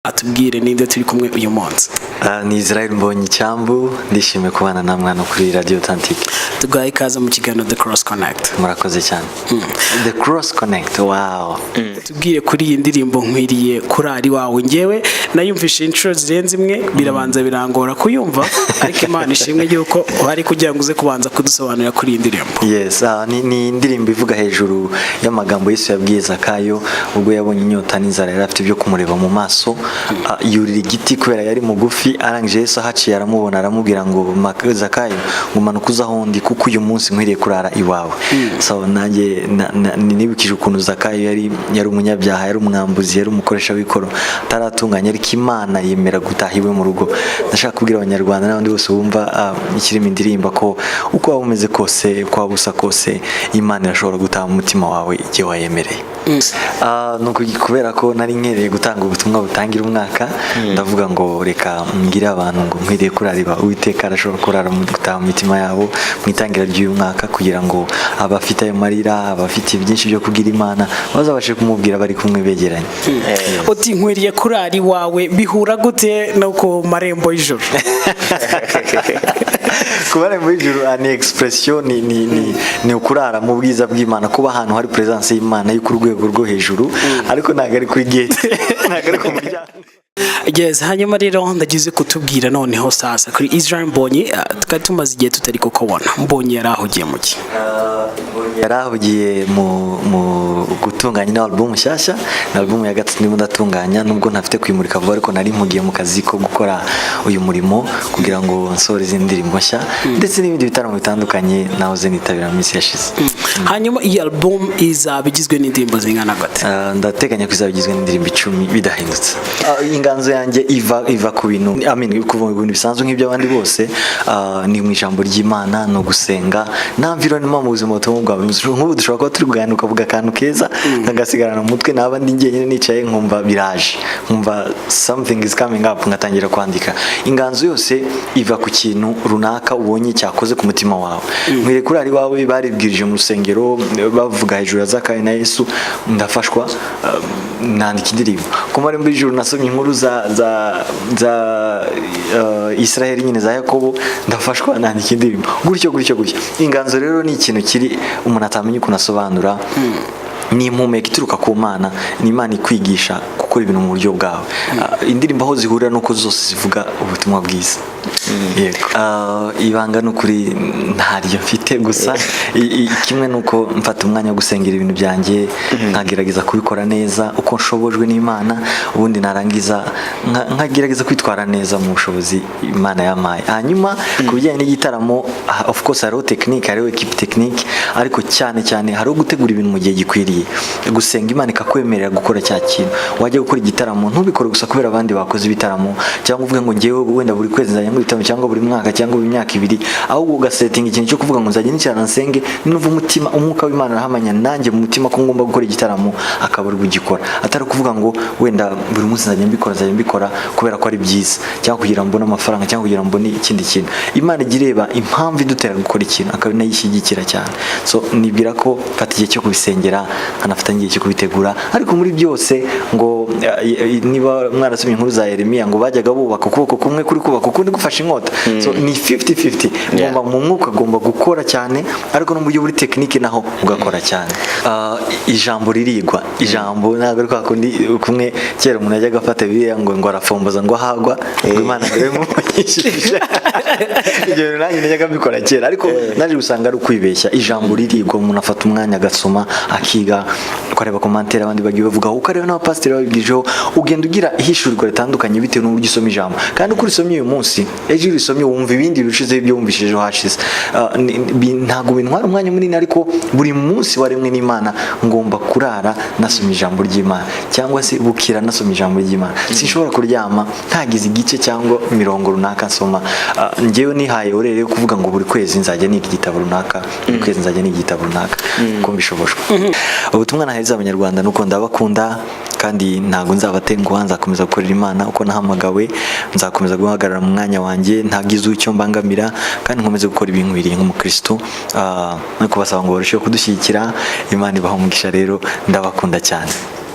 atubwire ninde turi kumwe uyu munsi. Ni Israel Mbonyicyambu, ndishimiye kubana namwe no kuri Radio Authentique. Tugaye ikaze mu kiganiro The Cross Connect. Murakoze cyane. The Cross Connect, wow. Tubwire kuri iyi ndirimbo nkwiriye kurari wawe. Ngewe nayumvishe inshuro zirenze imwe, birabanza birangora kuyumva, ariko Imana ishimwe yuko uhari kugira ngo uze kubanza kudusobanurira kuri iyi ndirimbo. Yes, ni indirimbo ivuga hejuru y'amagambo Yesu yabwiye Zakayo ubwo yabonye inyota n'inzara yari afite byo kumureba mu maso. Yurira igiti kubera yari mugufi, arangije Yesu ahaciye aramubona aramubwira ngo Zakayo ngumanuka uzahondi kuko uyu munsi nkwiriye kurara iwawe. So nanjye nibukije ukuntu Zakayo yari umunyabyaha, yari umwambuzi, yari umukoresha w'ikoro ataratunganya, ariko Imana yemera gutaha iwe mu rugo. Ndashaka kubwira abanyarwanda n'abandi bose bumva ikirimo indirimba ko uko waba umeze kose, uko waba usa kose, Imana irashobora gutaha mu mutima wawe igihe wayemereye. Nuko kubera ko nari nkereye gutanga ubutumwa butangira umwaka, ndavuga ngo reka mbwire abantu ngo nkwiriye kurariba Uwiteka arashobora kurara mu gutaha mu mitima yabo mu itangira ry'uyu mwaka, kugira ngo abafite ayo marira, abafite byinshi byo kubwira Imana bazabashe kumubwira bari kumwe begeranye. Uti nkwiriye kurari wawe bihura gute no ku marembo y'ijuru? Ku marembo y'ijuru ni expression, ni ukurara mu bwiza bw'Imana, kuba ahantu hari presence y'Imana yo ku rwego rwo hejuru, ariko ntabwo ari kuri gate, ntabwo ari ku muryango. Yes, hanyuma rero ndagize kutubwira noneho sasa kuri Israel Mbonyi, twari tumaze igihe tutari kukubona. Mbonyi yarahugiye mu ki? Yarahugiye mu gutunganya na album nshyashya, na album ya gatatu ndimo ndatunganya, nubwo ntafite kwimurika vuba, ariko nari mpugiye mu kazi ko gukora uyu murimo kugira ngo nsore izindi ndirimbo nshya ndetse n'ibindi bitaramo bitandukanye nahoze nitabira mu minsi yashize. Hanyuma iyi album izaba igizwe n'indirimbo zingana gute? Ndateganya ko izaba igizwe n'indirimbo 10 bidahindutse. Inganzo yanjye iva ku bintu ku bintu bisanzwe nk'iby'abandi bose, ni mu ijambo ry'Imana, no gusenga na environnement mu buzima bwawe. Nk'ubu dushobora kuba turi kuganira ukavuga akantu keza nkagasigarana mu mutwe, naba ndi njyenyine nicaye nkumva biraje, nkumva something is coming up, ngatangira kwandika. Inganzo yose iva ku kintu runaka ubonye cyakoze ku mutima wawe. Nkwiriye kurari wawe baribwirije mu rusengero bavuga hejuru ya Zakayo na Yesu, ndafashwa nandika indirimbo. Ku marembo y'ijuru nasomye inkuru za Israel nyine za Yakobo, ndafashwa nandika indirimbo. Gutyo. Inganzo rero ni ikintu kiri umuntu atamenya ukuntu asobanura. Ni impumeko ituruka ku Mana, ni Imana ikwigisha gukora ibintu mu buryo bwawe. Indirimbo aho zihurira nuko zose zivuga ubutumwa bwiza. Ibanga n'ukuri ntaryo mfite, gusa kimwe nuko mfata umwanya wo gusengera ibintu byanjye, nkagerageza kubikora neza uko nshobojwe n'Imana, ubundi narangiza nkagerageza kwitwara neza mu bushobozi Imana yampaye. Hanyuma ku bijyanye n'igitaramo, of course hariho technique, hariho equipe technique, ariko cyane hariho gutegura ibintu mu gihe gikwiriye, gusenga Imana ikakwemerera gukora cya kintu. Wajya gukora igitaramo ntubikore gusa kubera abandi bakoze ibitaramo, cyangwa uvuge ngo ngewe wenda buri kwezi nzajya mu gitaramo, cyangwa buri mwaka, cyangwa buri myaka 2, ahubwo ugasetting ikintu cyo kuvuga ngo nzajya nicara nsenge, nuva umutima umwuka w'Imana arahamanya nanjye mu mutima ko ngomba gukora igitaramo, akaba ari gukora. Atari kuvuga ngo wenda buri munsi nzajya mbikora kubera ko ari byiza, cyangwa kugira ngo mbone amafaranga, cyangwa kugira ngo mbone ikindi kintu. Imana igireba impamvu idutera gukora ikintu, akaba nayishyigikira cyane. So nibwira ko fata igihe cyo kubisengera, anafata igihe cyo kubitegura, ariko muri byose ngo niba mwarasomye inkuru za Yeremiya ngo bajyaga bubaka ukuboko kumwe kuri kubaka ukundi gufasha inkota. So ni 50-50, ngomba mu mwuka agomba gukora cyane, ariko no mu buryo buri technique naho ugakora cyane. Ijambo ririgwa, ijambo ntabwo ari kwa kundi kumwe kera umuntu yajyaga afata Bibiliya ngo arafomboza ngo ahagwa, ngo Imana iremumugishije. Ibyo nanjye najyaga mbikora kera, ariko naje gusanga ari ukwibeshya. Ijambo ririgwa, umuntu afata umwanya agasoma, akiga, ukareba commentaire abandi bagiye bavuga, ukareba n'abapasiteri babigijeho, ugenda ugira ihishurirwa ritandukanye bitewe n'uburyo usoma ijambo. Kandi uko urisomye uyu munsi, ejo urisomye wumva ibindi birushize ibyo wumvishije hashize. Ntabwo bintwara umwanya munini, ariko buri munsi waremwe n'Imana ngomba kurara nasoma ijambo ry'Imana, cyangwa se bukira nasoma ijambo ry'Imana. Sinshobora kuryama ntagize igice cyangwa mirongo runaka nsoma. Ngewe nihaye orere yo kuvuga ngo buri kwezi nzajya niga igitabo runaka, buri kwezi nzajya niga igitabo runaka, uko mbishobojwe. Ubutumwa naheza abanyarwanda nuko ndabakunda, kandi ntago nzabatenguha, nzakomeza gukorera Imana uko nahamagawe, nzakomeza guhagarara mu mwanya wanjye, ntagize icyo mbangamira, kandi nkomeze gukora ibintu biri nk'umukristo. No kubasaba ngo barusheho kudushyigikira. Imana ibaha umugisha rero, ndabakunda cyane.